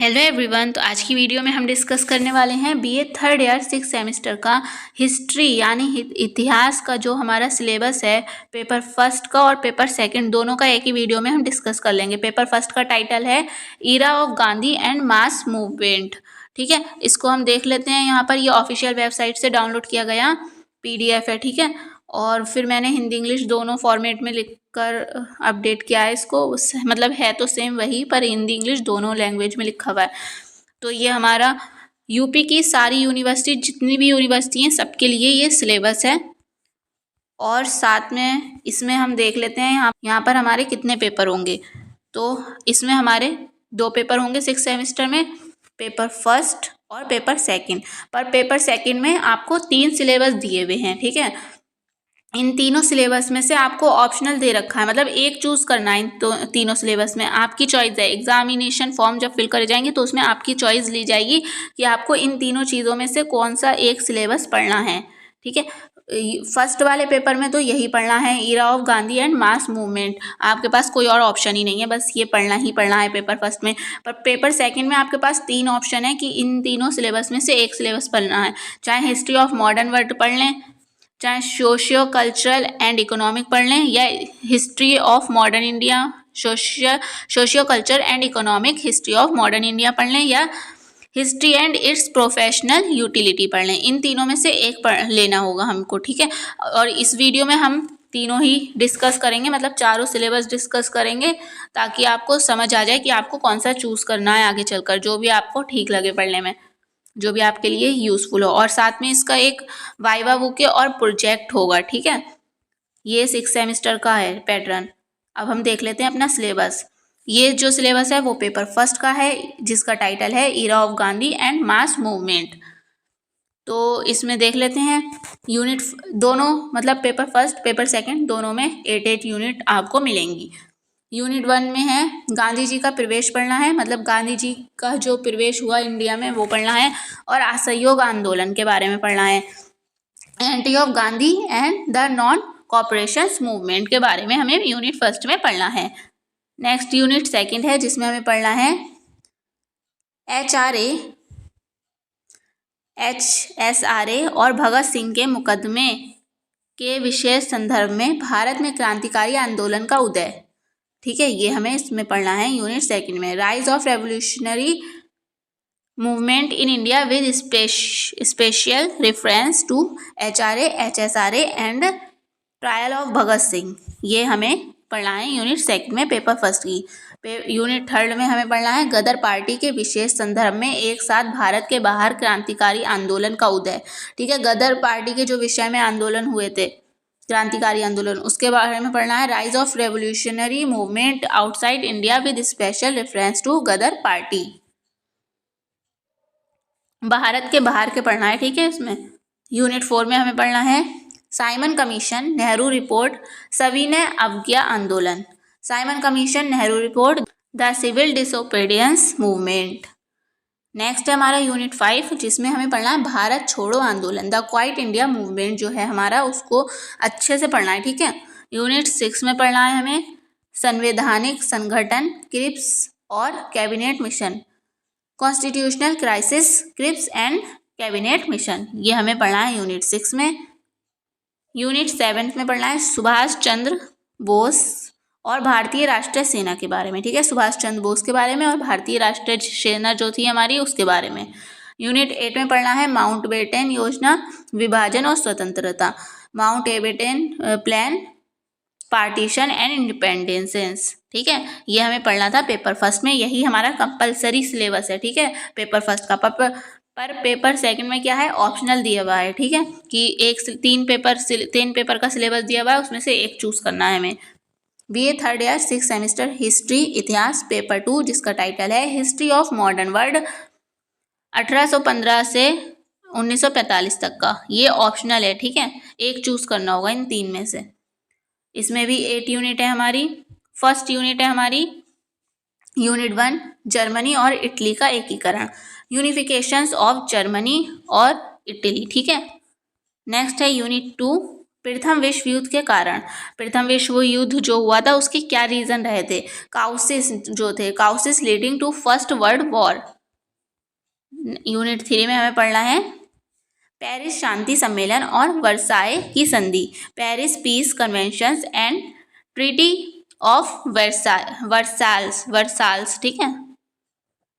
Hello everyone. तो आज की वीडियो में हम डिस्कस करने वाले हैं बीए थर्ड ईयर 6 सेमेस्टर का हिस्ट्री यानी इतिहास का जो हमारा सिलेबस है पेपर फर्स्ट का और पेपर सेकंड दोनों का एक ही वीडियो में हम डिस्कस कर लेंगे। पेपर फर्स्ट का टाइटल है era of Gandhi and mass movement. ठीक है, इसको हम देख लेते हैं। यहाँ पर ये ऑफिशियल वेबसाइट से डाउनलोड किया गया PDF है। ठीक है, और फिर मैंने हिंदी इंग्लिश दोनों फॉर्मेट में लिखकर अपडेट किया है इसको। मतलब है तो सेम वही, पर हिंदी इंग्लिश दोनों लैंग्वेज में लिखा हुआ है। तो ये हमारा यूपी की सारी यूनिवर्सिटी, जितनी भी यूनिवर्सिटी हैं सबके लिए ये सिलेबस है। और साथ में इसमें हम देख लेते हैं यहाँ पर हमारे कितने पेपर होंगे। तो इसमें हमारे 2 पेपर होंगे 6 सेमेस्टर में, पेपर फर्स्ट और पेपर सेकंड। पर पेपर सेकंड में आपको 3 सिलेबस दिए हुए हैं। ठीक है, इन तीनों सिलेबस में से आपको ऑप्शनल दे रखा है, मतलब एक चूज करना है। तो तीनों सिलेबस में आपकी चॉइस है। एग्जामिनेशन फॉर्म जब फिल करे जाएंगे तो उसमें आपकी चॉइस ली जाएगी कि आपको इन तीनों चीज़ों में से कौन सा एक सिलेबस पढ़ना है। ठीक है, फर्स्ट वाले पेपर में तो यही पढ़ना है, era of Gandhi and mass movement. आपके पास कोई और ऑप्शन ही नहीं है, बस ये पढ़ना ही पढ़ना है पेपर फर्स्ट में। पर पेपर सेकंड में आपके पास 3 ऑप्शन है कि इन तीनों सिलेबस में से एक सिलेबस पढ़ना है। चाहे हिस्ट्री ऑफ मॉडर्न वर्ल्ड पढ़ लें, चाहे सोशियो कल्चरल एंड इकोनॉमिक पढ़ लें, या history of modern India socio culture and economic history of modern India पढ़ लें, या history and it's professional utility पढ़ लें। इन तीनों में से एक लेना होगा हमको। ठीक है, और इस वीडियो में हम तीनों ही डिस्कस करेंगे, मतलब चारों सिलेबस डिस्कस करेंगे ताकि आपको समझ आ जाए कि आपको कौन सा चूज़ करना है आगे चलकर, जो भी आपको ठीक लगे पढ़ने में, जो भी आपके लिए यूज़फुल हो। और साथ में इसका एक वाइवा बुके और प्रोजेक्ट होगा। ठीक है, ये 6 सेमेस्टर का है पैटर्न। अब हम देख लेते हैं अपना सिलेबस। ये जो सिलेबस है वो पेपर फर्स्ट का है, जिसका टाइटल है era of Gandhi and mass movement. तो इसमें देख लेते हैं यूनिट दोनों, मतलब पेपर फर्स्ट पेपर सेकंड दोनों में 8 यूनिट आपको मिलेंगी। यूनिट 1 में है गांधी जी का प्रवेश पढ़ना है, मतलब गांधी जी का जो प्रवेश हुआ इंडिया में वो पढ़ना है, और असहयोग आंदोलन के बारे में पढ़ना है। Entry of Gandhi and the non cooperation movement के बारे में हमें यूनिट फर्स्ट में पढ़ना है। नेक्स्ट यूनिट सेकंड है, जिसमें हमें पढ़ना है HSRA और भगत सिंह के मुकदमे के विशेष संदर्भ में भारत में क्रांतिकारी आंदोलन का उदय। ठीक है, ये हमें इसमें पढ़ना है यूनिट सेकंड में। Rise of revolutionary movement in India with special reference to HSRA and trial of Bhagat Singh, ये हमें पढ़ना है यूनिट सेकंड में पेपर फर्स्ट की। यूनिट थर्ड में हमें पढ़ना है गदर पार्टी के विशेष संदर्भ में एक साथ भारत के बाहर क्रांतिकारी आंदोलन का उदय। ठीक है, गदर पार्टी के जो विषय में आंदोलन हुए थे, क्रांतिकारी आंदोलन, उसके बारे में पढ़ना है। Rise of revolutionary movement outside India with special reference to Ghadar party, Bharat के बाहर के पढ़ना है। ठीक है, इसमें यूनिट 4 में हमें पढ़ना है साइमन कमीशन, नेहरू रिपोर्ट, सविनय अवज्ञा आंदोलन। Simon commission, Nehru report, the civil disobedience movement. Next है हमारा यूनिट 5, जिसमें हमें पढ़ना है भारत छोड़ो आंदोलन, द क्वाइट इंडिया मूवमेंट जो है हमारा, उसको अच्छे से पढ़ना है। ठीक है, यूनिट 6 में पढ़ना है हमें संवैधानिक संगठन, क्रिप्स और cabinet mission, constitutional crisis, Cripps and cabinet mission, ये हमें पढ़ना है यूनिट 6 में। यूनिट 7 में पढ़ना है सुभाष चंद्र बोस और भारतीय राष्ट्रीय सेना के बारे में। ठीक है, सुभाष चंद्र बोस के बारे में और भारतीय राष्ट्रीय सेना जो थी हमारी उसके बारे में। यूनिट 8 में पढ़ना है माउंटबेटन योजना, विभाजन और स्वतंत्रता, Mountbatten plan, partition and independence. ठीक है, ये हमें पढ़ना था पेपर फर्स्ट में, यही हमारा कंपलसरी सिलेबस है। ठीक है, पेपर फर्स्ट का। पर पेपर सेकंड में क्या है, ऑप्शनल दिया हुआ है। ठीक है, कि 3 पेपर का सिलेबस दिया हुआ है, उसमें से एक चूज करना है हमें। BA third year 6 semester history इतिहास पेपर 2, जिसका टाइटल है हिस्ट्री ऑफ मॉडर्न वर्ल्ड 1815 से 1945 तक का, ये ऑप्शनल है। ठीक है, एक चूज करना होगा इन 3 में से। इसमें भी 8 यूनिट है हमारी। फर्स्ट यूनिट है हमारी यूनिट 1 जर्मनी और इटली का एकीकरण, यूनिफिकेशंस ऑफ जर्मनी और इटली। ठीक है, नेक्स्ट है यूनिट 2 प्रथम विश्व युद्ध के कारण, प्रथम विश्व युद्ध जो हुआ था उसके क्या रीजन रहे थे, काउसिस जो थे, causes leading to first world war. Unit 3 में हमें पढ़ना है पेरिस शांति सम्मेलन और वर्साए की संधि, Paris peace conventions and treaty of Versailles, ठीक है।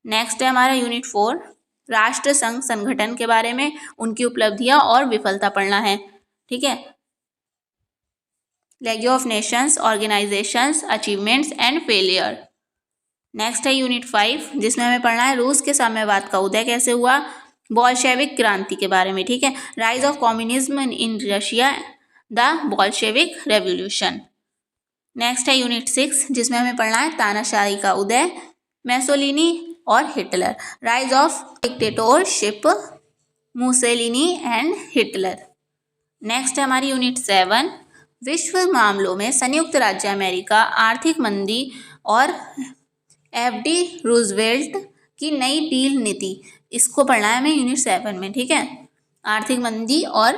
नेक्स्ट है हमारा यूनिट 4 राष्ट्र संघ संगठन के बारे में, उनकी उपलब्धियां और विफलता पढ़ना है, ठीक है। League of Nations, organisations, achievements and failure. Next है यूनिट 5 जिसमें हमें पढ़ना है रूस के साम्यवाद का उदय कैसे हुआ, बोल्शेविक क्रांति के बारे में, ठीक है। Rise of communism in Russia, the Bolshevik revolution. Next है यूनिट 6 जिसमें हमें पढ़ना है तानाशाही का उदय, मैसोलिनी और Hitler, rise of dictatorship, Mussolini and Hitler. Next है हमारी यूनिट 7 विश्व मामलों में संयुक्त राज्य अमेरिका, आर्थिक मंदी और एफडी रूजवेल्ट की नई डील नीति, इसको पढ़ना है हमें यूनिट 7 में, ठीक है। आर्थिक मंदी और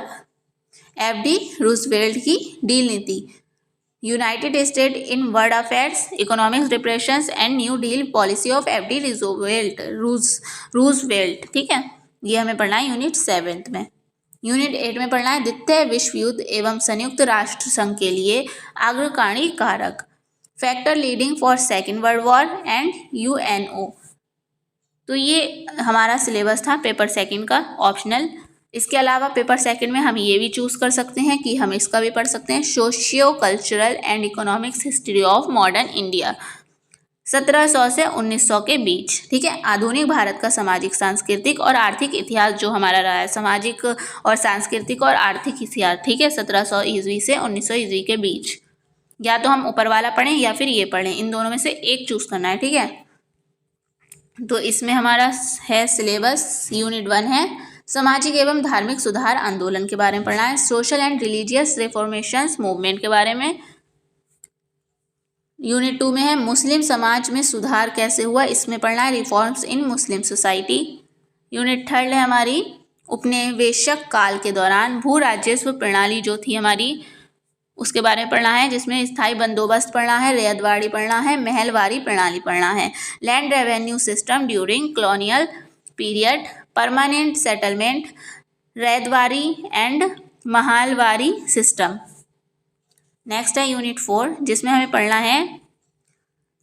एफडी रूजवेल्ट की डील नीति, United state in world affairs, economics depressions and new deal policy of FD Roosevelt, ठीक है। ये हमें पढ़ना है यूनिट 7 में। यूनिट 8 में पढ़ना है द्वितीय विश्व युद्ध एवं संयुक्त राष्ट्र संघ के लिए अग्रणी कारक, factor leading for second world war and UNO. तो ये हमारा सिलेबस था पेपर सेकंड का ऑप्शनल। इसके अलावा पेपर सेकंड में हम ये भी चूज़ कर सकते हैं कि हम इसका भी पढ़ सकते हैं socio cultural and economics history of modern India 1700 से 1900 के बीच, ठीक है। आधुनिक भारत का सामाजिक सांस्कृतिक और आर्थिक इतिहास जो हमारा रहा है, सामाजिक और सांस्कृतिक और आर्थिक इतिहास, ठीक है, 1700 ईस्वी से 1900 ईस्वी के बीच। या तो हम ऊपर वाला पढ़ें या फिर ये पढ़ें, इन दोनों में से एक चूज़ करना है, ठीक है। तो इसमें हमारा है सिलेबस यूनिट 1 है सामाजिक एवं धार्मिक सुधार आंदोलन के बारे में पढ़ना है, सोशल एंड रिलीजियस रिफॉर्मेशंस मूवमेंट के बारे में। यूनिट 2 में है मुस्लिम समाज में सुधार कैसे हुआ, इसमें पढ़ना है reforms in Muslim society. Unit 3 है हमारी उपनिवेशक काल के दौरान भू राजस्व प्रणाली जो थी हमारी, उसके बारे में पढ़ना है, जिसमें स्थायी बंदोबस्त पढ़ना है, रैयतवाड़ी पढ़ना है, महलवारी प्रणाली पढ़ना है, land revenue system during colonial period, permanent settlement, ryotwari and Mahalwari system. Next है यूनिट 4 जिसमें हमें पढ़ना है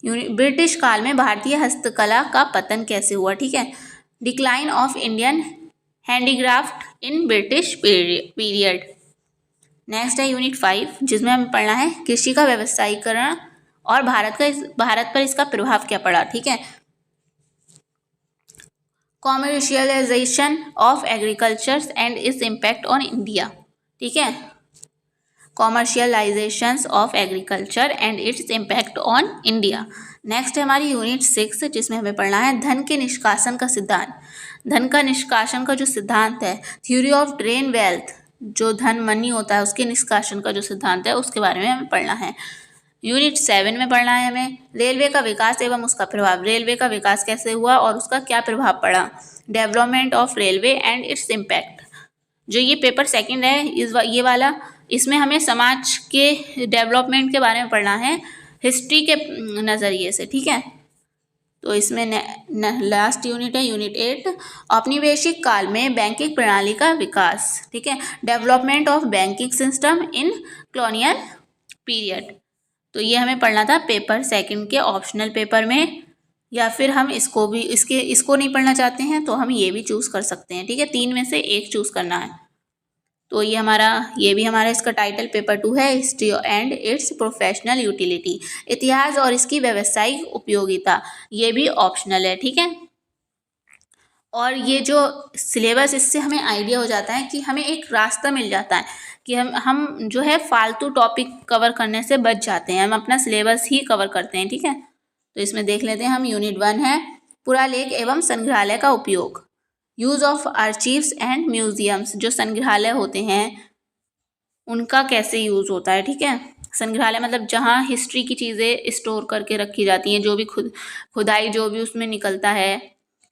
ब्रिटिश काल में भारतीय हस्तकला का पतन कैसे हुआ, ठीक है, decline of Indian handicraft in British period. Next है यूनिट 5 जिसमें हमें पढ़ना है कृषि का व्यवसायीकरण और भारत पर इसका प्रभाव क्या पड़ा, ठीक है, commercialisation of agriculture and its impact on India, ठीक है, commercialisation of agriculture and its impact on India. Next है हमारी यूनिट 6 जिसमें हमें पढ़ना है धन के निष्कासन का सिद्धांत, धन का निष्कासन का जो सिद्धांत है, थ्योरी ऑफ ड्रेन वेल्थ, जो धन मनी होता है उसके निष्कासन का जो सिद्धांत है उसके बारे में हमें पढ़ना है। यूनिट 7 में पढ़ना है हमें रेलवे का विकास एवं उसका प्रभाव, रेलवे का विकास कैसे हुआ और उसका क्या प्रभाव पड़ा, development of railway and its impact. जो ये पेपर सेकंड है ये वाला, इसमें हमें समाज के डेवलपमेंट के बारे में पढ़ना है हिस्ट्री के नज़रिए से, ठीक है। तो इसमें लास्ट यूनिट है यूनिट 8 औपनिवेशिक काल में बैंकिंग प्रणाली का विकास, ठीक है, development of banking system in colonial period. तो ये हमें पढ़ना था पेपर सेकंड के ऑप्शनल पेपर में, या फिर हम इसको नहीं पढ़ना चाहते हैं तो हम ये भी चूज़ कर सकते हैं, ठीक है, 3 में से एक चूज़ करना है। तो ये भी हमारा इसका टाइटल पेपर 2 है history and it's professional utility, इतिहास और इसकी व्यावसायिक उपयोगिता, ये भी ऑप्शनल है, ठीक है। और ये जो सिलेबस, इससे हमें आइडिया हो जाता है कि हमें एक रास्ता मिल जाता है कि हम जो है फालतू टॉपिक कवर करने से बच जाते हैं, हम अपना सिलेबस ही कवर करते हैं, ठीक है। तो इसमें देख लेते हैं हम यूनिट 1 है पुरालेख एवं संग्रहालय का उपयोग, use of archives and museums, जो संग्रहालय होते हैं उनका कैसे यूज़ होता है, ठीक है। संग्रहालय मतलब जहाँ हिस्ट्री की चीज़ें स्टोर करके रखी जाती हैं, जो भी खुदाई जो भी उसमें निकलता है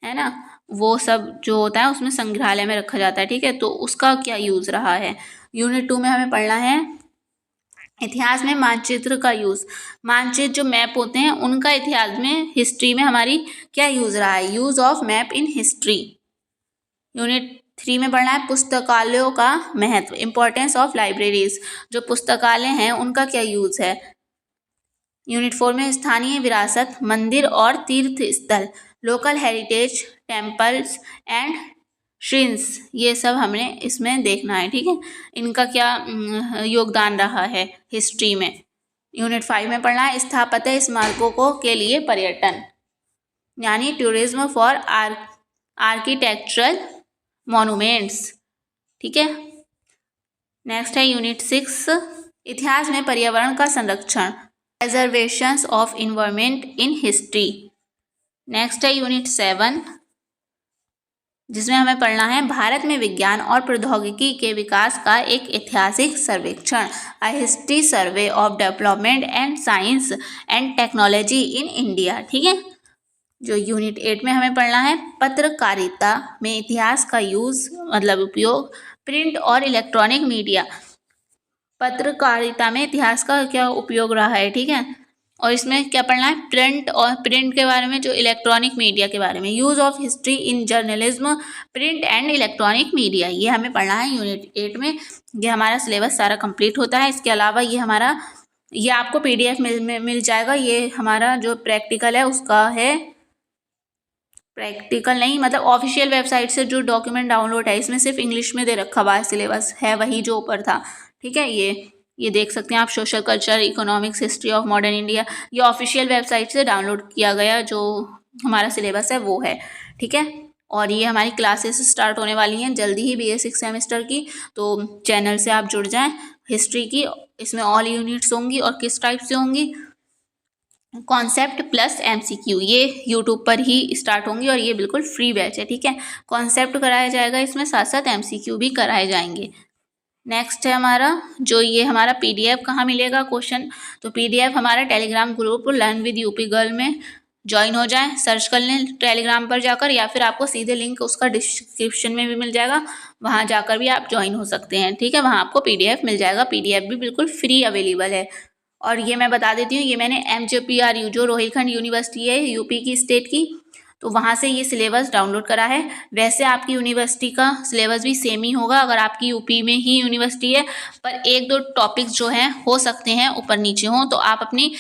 ना, वो सब जो होता है उसमें संग्रहालय में रखा जाता है, ठीक है। तो उसका क्या यूज़ रहा है। यूनिट 2 में हमें पढ़ना है इतिहास में मानचित्र का यूज़। मानचित्र जो मैप होते हैं उनका इतिहास में, हिस्ट्री में हमारी क्या यूज़ रहा है, use of map in history. Unit 3 में पढ़ना है पुस्तकालयों का महत्व, इम्पोर्टेंस ऑफ लाइब्रेरीज। जो पुस्तकालय हैं उनका क्या यूज़ है। यूनिट 4 में स्थानीय विरासत, मंदिर और तीर्थ स्थल, लोकल हेरिटेज, टेम्पल्स एंड श्रिंस, ये सब हमें इसमें देखना है, ठीक है। इनका क्या योगदान रहा है हिस्ट्री में। यूनिट 5 में पढ़ना है स्थापत्य स्मारकों को के लिए पर्यटन, यानी टूरिज्म फॉर आर्किटेक्चरल मॉन्यूमेंट्स, ठीक है। नेक्स्ट है यूनिट 6 इतिहास में पर्यावरण का संरक्षण, preservations of environment in history. Next है यूनिट 7 जिसमें हमें पढ़ना है भारत में विज्ञान और प्रौद्योगिकी के विकास का एक ऐतिहासिक सर्वेक्षण, a history survey of development and science and technology in India, ठीक है। जो यूनिट 8 में हमें पढ़ना है पत्रकारिता में इतिहास का यूज़, मतलब उपयोग, प्रिंट और इलेक्ट्रॉनिक मीडिया। पत्रकारिता में इतिहास का क्या उपयोग रहा है, ठीक है। और इसमें क्या पढ़ना है प्रिंट के बारे में, जो इलेक्ट्रॉनिक मीडिया के बारे में, use of history in journalism, print and electronic media, ये हमें पढ़ना है यूनिट 8 में। ये हमारा सिलेबस सारा कंप्लीट होता है। इसके अलावा ये आपको PDF मिल जाएगा। ये हमारा जो प्रैक्टिकल है उसका है, प्रैक्टिकल नहीं मतलब ऑफिशियल वेबसाइट से जो डॉक्यूमेंट डाउनलोड है, इसमें सिर्फ इंग्लिश में दे रखा हुआ है, सिलेबस है वही जो ऊपर था, ठीक है। ये देख सकते हैं आप, social culture, economics, history of modern India, ये ऑफिशियल वेबसाइट से डाउनलोड किया गया जो हमारा सिलेबस है वो है, ठीक है। और ये हमारी क्लासेस स्टार्ट होने वाली हैं जल्दी ही BA 6 सेमेस्टर की, तो चैनल से आप जुड़ जाएं। हिस्ट्री की इसमें ऑल यूनिट्स होंगी और किस टाइप से होंगी, कॉन्सेप्ट प्लस MCQ, ये यूट्यूब पर ही स्टार्ट होंगी और ये बिल्कुल फ्री बैच है, ठीक है। कॉन्सेप्ट कराया जाएगा इसमें, साथ साथ MCQ भी कराए जाएंगे। नेक्स्ट है ये हमारा PDF कहाँ मिलेगा क्वेश्चन, तो PDF हमारा Telegram group learn with UP girl में ज्वाइन हो जाए, सर्च कर लें टेलीग्राम पर जाकर, या फिर आपको सीधे लिंक उसका डिस्क्रिप्शन में भी मिल जाएगा, वहाँ जाकर भी आप ज्वाइन हो सकते हैं, ठीक है। वहाँ आपको PDF मिल जाएगा, PDF भी बिल्कुल फ्री अवेलेबल है। और ये मैं बता देती हूँ, ये मैंने MJPRU जो रोहिलखंड यूनिवर्सिटी है यूपी की स्टेट की, तो वहाँ से ये सिलेबस डाउनलोड करा है। वैसे आपकी यूनिवर्सिटी का सिलेबस भी सेम ही होगा अगर आपकी यूपी में ही यूनिवर्सिटी है, पर 1-2 टॉपिक्स जो हैं हो सकते हैं ऊपर नीचे हों, तो आप अपनी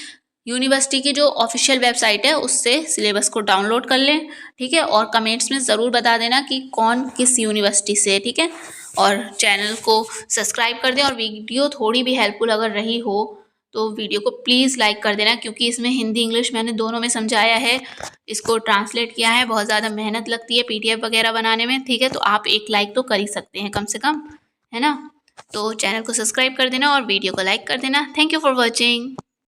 यूनिवर्सिटी की जो ऑफिशियल वेबसाइट है उससे सिलेबस को डाउनलोड कर लें, ठीक है। और कमेंट्स में ज़रूर बता देना कि कौन किस यूनिवर्सिटी से है, ठीक है। और चैनल को सब्सक्राइब कर दें, और वीडियो थोड़ी भी हेल्पफुल अगर रही हो तो वीडियो को प्लीज़ लाइक कर देना, क्योंकि इसमें हिंदी इंग्लिश मैंने दोनों में समझाया है, इसको ट्रांसलेट किया है, बहुत ज़्यादा मेहनत लगती है PDF वगैरह बनाने में, ठीक है। तो आप एक लाइक तो कर ही सकते हैं कम से कम, है ना। तो चैनल को सब्सक्राइब कर देना और वीडियो को लाइक कर देना। Thank you for watching.